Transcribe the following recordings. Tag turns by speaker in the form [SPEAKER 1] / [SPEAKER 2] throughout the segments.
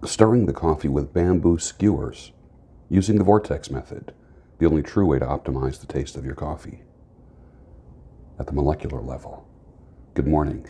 [SPEAKER 1] Stirring the coffee with bamboo skewers, using the vortex method, the only true way to optimize the taste of your coffee. At the molecular level. Good morning.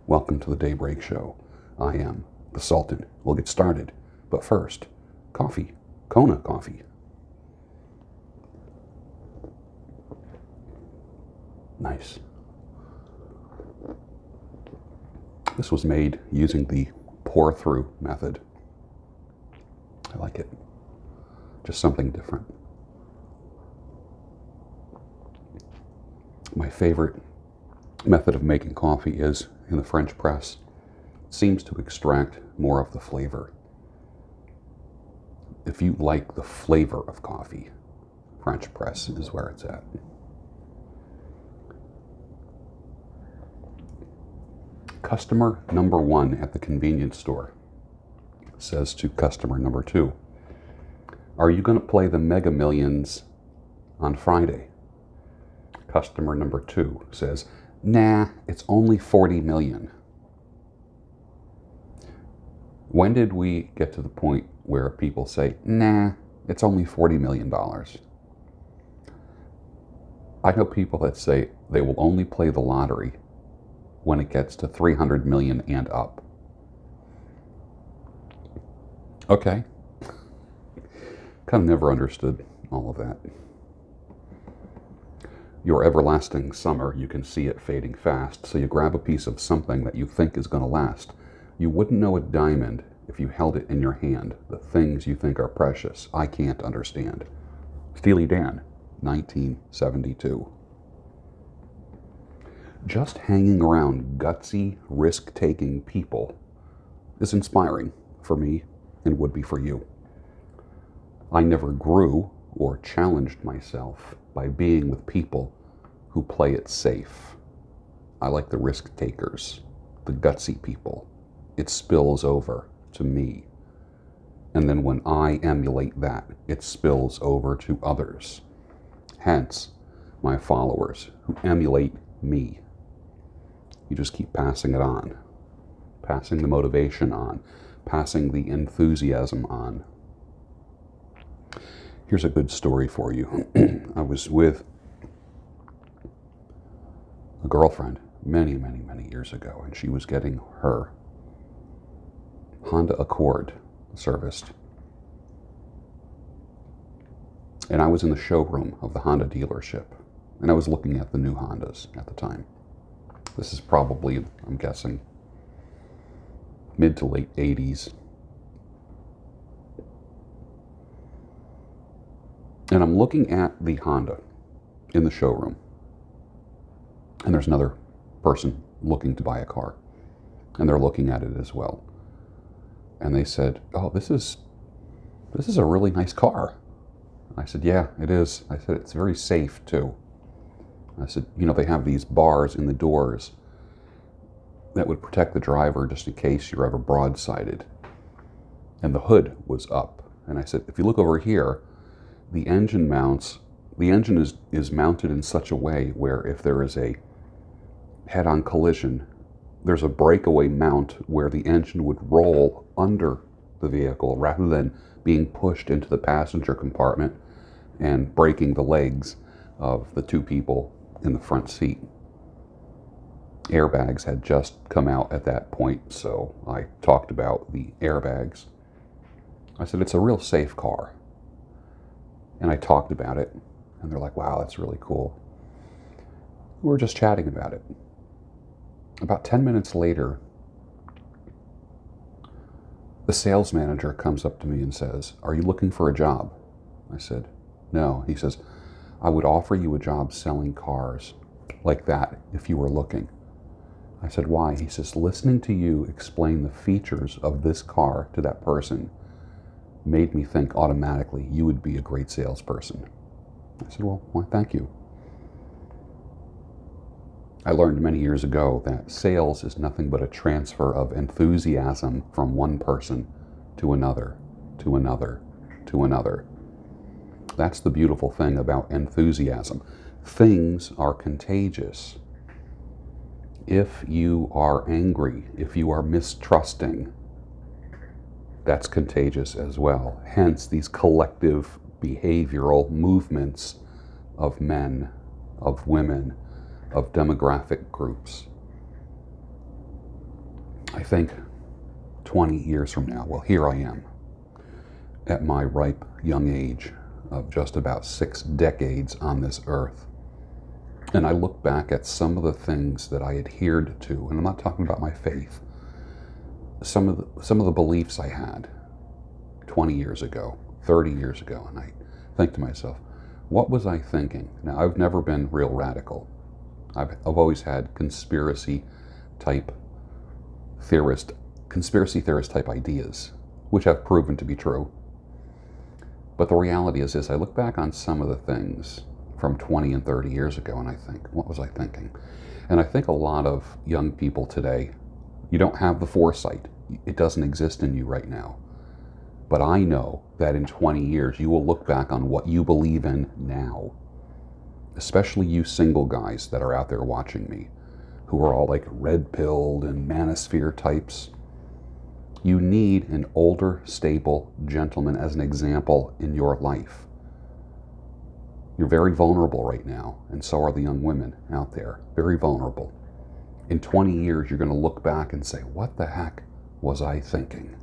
[SPEAKER 1] Welcome to the Daybreak Show. I am the Sultan. We'll get started. But first, coffee. Kona coffee. Nice. This was made using the pour-through method. I like it. Just something different. My favorite method of making coffee is in the French press. It seems to extract more of the flavor. If you like the flavor of coffee, French press is where it's at. Customer number 1 at the convenience store says to customer number 2, "Are you going to play the Mega Millions on Friday?" Customer number 2 says, "Nah, it's only 40 million. When did we get to the point where people say, "Nah, it's only $40 million"? I know people that say they will only play the lottery when it gets to 300 million and up. Okay. Kind of never understood all of that. Your everlasting summer, you can see it fading fast, so you grab a piece of something that you think is going to last. You wouldn't know a diamond if you held it in your hand. The things you think are precious, I can't understand. Steely Dan, 1972. Just hanging around gutsy, risk-taking people is inspiring for me and would be for you. I never grew or challenged myself by being with people who play it safe. I like the risk takers, the gutsy people. It spills over to me. And then when I emulate that, it spills over to others. Hence, my followers who emulate me. You just keep passing it on, passing the motivation on, passing the enthusiasm on. Here's a good story for you. I was with a girlfriend many years ago, and she was getting her Honda Accord serviced. And I was in the showroom of the Honda dealership, and I was looking at the new Hondas at the time. This is probably, I'm guessing, mid to late 80s. And I'm looking at the Honda in the showroom. And there's another person looking to buy a car. And they're looking at it as well. And they said, "Oh, this is a really nice car." I said, "Yeah, it is." I said, "It's very safe too." I said, "You know, they have these bars in the doors that would protect the driver just in case you're ever broadsided." And the hood was up. And I said, "If you look over here, the engine is mounted in such a way where if there is a head-on collision, there's a breakaway mount where the engine would roll under the vehicle rather than being pushed into the passenger compartment and breaking the legs of the two people in the front seat." Airbags had just come out at that point, so I talked about the airbags. I said, "It's a real safe car." And I talked about it, and they're like, "Wow, that's really cool." We were just chatting about it. About 10 minutes later, the sales manager comes up to me and says, "Are you looking for a job?" I said, "No." He says, "I would offer you a job selling cars like that if you were looking." I said, "Why?" He says, "Listening to you explain the features of this car to that person made me think automatically you would be a great salesperson." I said, "Well, why, thank you." I learned many years ago that sales is nothing but a transfer of enthusiasm from one person to another, to another, to another. That's the beautiful thing about enthusiasm. Things are contagious. If you are angry, if you are mistrusting, That's contagious as well. Hence these collective behavioral movements of men, of women, of demographic groups. I think 20 years from now, well, here I am at my ripe young age of just about 6 decades on this earth. And I look back at some of the things that I adhered to, and I'm not talking about my faith, some of the beliefs I had 20 years ago, 30 years ago, and I think to myself, what was I thinking? Now, I've never been real radical. I've always had conspiracy theorist type ideas, which have proven to be true. But the reality is this, I look back on some of the things from 20 and 30 years ago and I think, what was I thinking? And I think a lot of young people today, you don't have the foresight. It doesn't exist in you right now. But I know that in 20 years, you will look back on what you believe in now. Especially you single guys that are out there watching me, who are all like red-pilled and manosphere types. You need an older, stable gentleman as an example in your life. You're very vulnerable right now, and so are the young women out there. Very vulnerable. In 20 years, you're going to look back and say, what the heck was I thinking?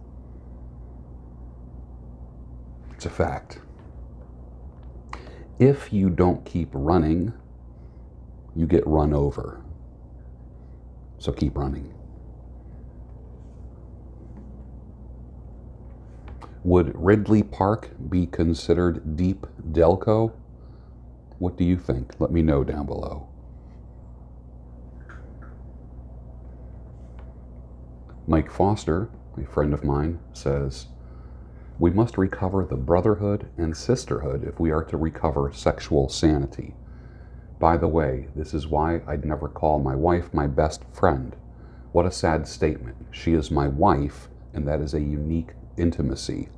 [SPEAKER 1] It's a fact. If you don't keep running, you get run over. So keep running. Would Ridley Park be considered deep Delco? What do you think? Let me know down below. Mike Foster, a friend of mine, says, we must recover the brotherhood and sisterhood if we are to recover sexual sanity. By the way, this is why I'd never call my wife my best friend. What a sad statement. She is my wife, and that is a unique intimacy.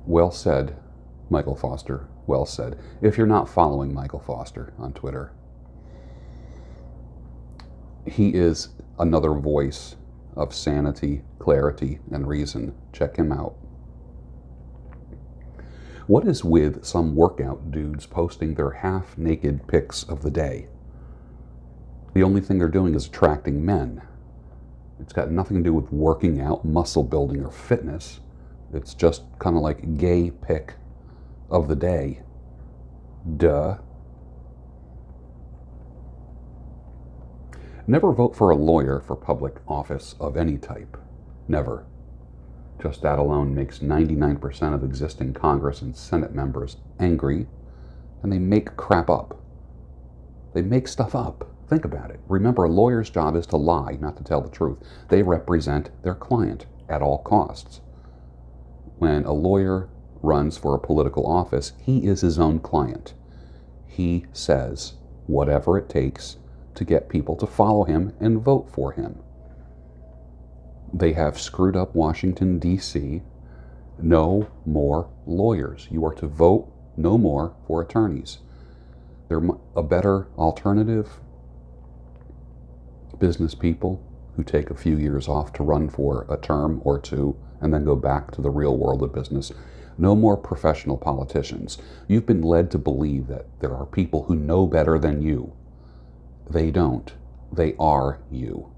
[SPEAKER 1] Well said, Michael Foster. Well said. If you're not following Michael Foster on Twitter, he is another voice of sanity, clarity, and reason. Check him out. What is with some workout dudes posting their half-naked pics of the day? The only thing they're doing is attracting men. It's got nothing to do with working out, muscle building, or fitness. It's just kind of like gay pic of the day. Duh. Never vote for a lawyer for public office of any type. Never. Just that alone makes 99% of existing Congress and Senate members angry, and they make crap up. They make stuff up. Think about it. Remember, a lawyer's job is to lie, not to tell the truth. They represent their client at all costs. When a lawyer runs for a political office, he is his own client. He says whatever it takes to get people to follow him and vote for him. They have screwed up Washington, D.C. No more lawyers. You are to vote no more for attorneys. They're a better alternative. Business people who take a few years off to run for a term or two and then go back to the real world of business. No more professional politicians. You've been led to believe that there are people who know better than you. They don't. They are you.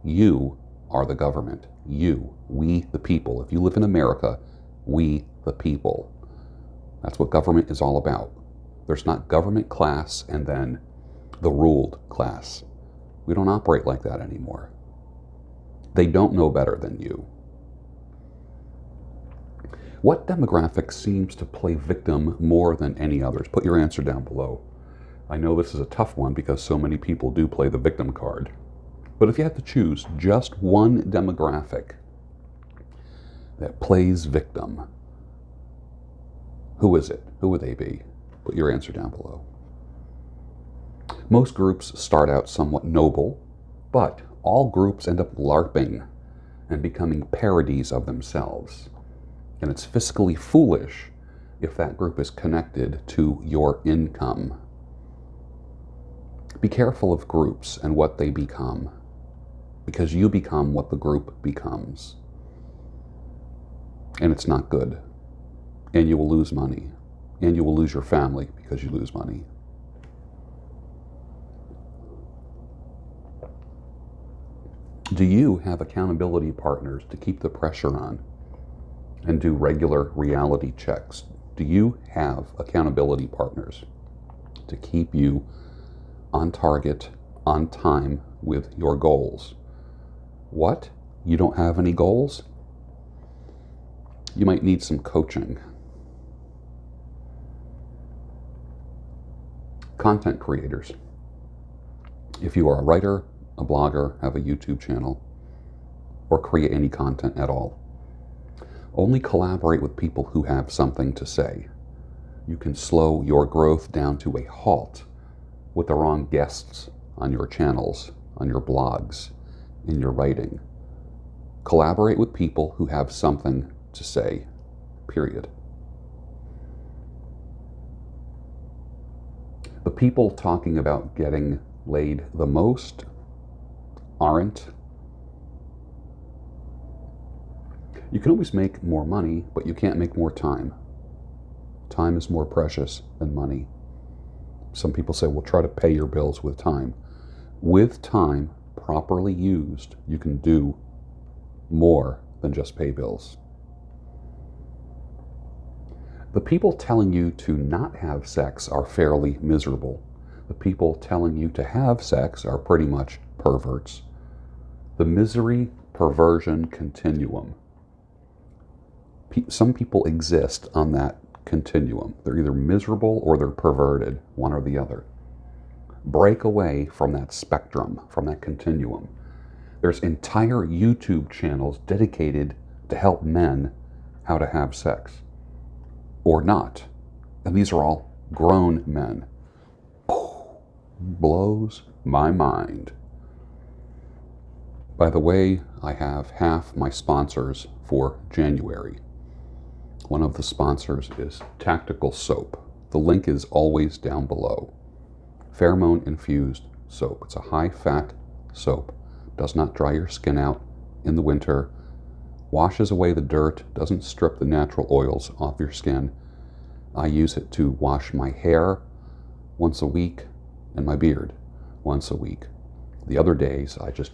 [SPEAKER 1] You are the government. You. We, the people. If you live in America, we, the people. That's what government is all about. There's not government class and then the ruled class. We don't operate like that anymore. They don't know better than you. What demographic seems to play victim more than any others? Put your answer down below. I know this is a tough one because so many people do play the victim card. But if you had to choose just one demographic that plays victim, who is it? Who would they be? Put your answer down below. Most groups start out somewhat noble, but all groups end up LARPing and becoming parodies of themselves. And it's fiscally foolish if that group is connected to your income. Be careful of groups and what they become. because you become what the group becomes. And it's not good. And you will lose money. And you will lose your family because you lose money. Do you have accountability partners to keep the pressure on and do regular reality checks? Do you have accountability partners to keep you on target, on time with your goals? What? You don't have any goals? You might need some coaching. Content creators. If you are a writer, a blogger, have a YouTube channel, or create any content at all, only collaborate with people who have something to say. You can slow your growth down to a halt with the wrong guests on your channels, on your blogs, in your writing. Collaborate with people who have something to say, period. The people talking about getting laid the most aren't. You can always make more money, but you can't make more time. Time is more precious than money. Some people say, well, try to pay your bills with time. With time, properly used, you can do more than just pay bills. The people telling you to not have sex are fairly miserable. The people telling you to have sex are pretty much perverts. The misery perversion continuum. Some people exist on that continuum. They're either miserable or they're perverted, one or the other. Break away from that spectrum, from that continuum. There's entire YouTube channels dedicated to help men how to have sex. Or not. And these are all grown men. Blows my mind. By the way, I have half my sponsors for January. One of the sponsors is Tactical Soap. The link is always down below. Pheromone infused soap. It's a high-fat soap. Does not dry your skin out in the winter. Washes away the dirt. Doesn't strip the natural oils off your skin. I use it to wash my hair once a week and my beard once a week. The other days, I just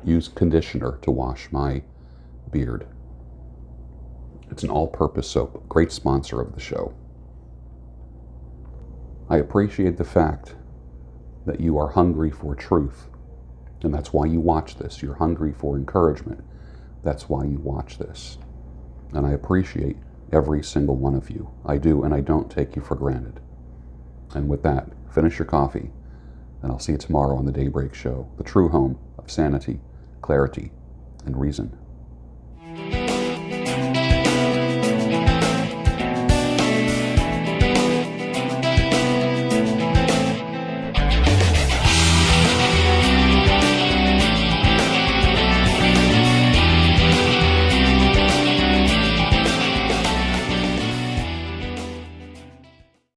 [SPEAKER 1] use conditioner to wash my beard. It's an all-purpose soap. Great sponsor of the show. I appreciate the fact that you are hungry for truth. And that's why you watch this. You're hungry for encouragement. That's why you watch this. And I appreciate every single one of you. I do, and I don't take you for granted. And with that, finish your coffee, and I'll see you tomorrow on the Daybreak Show, the true home of sanity, clarity, and reason.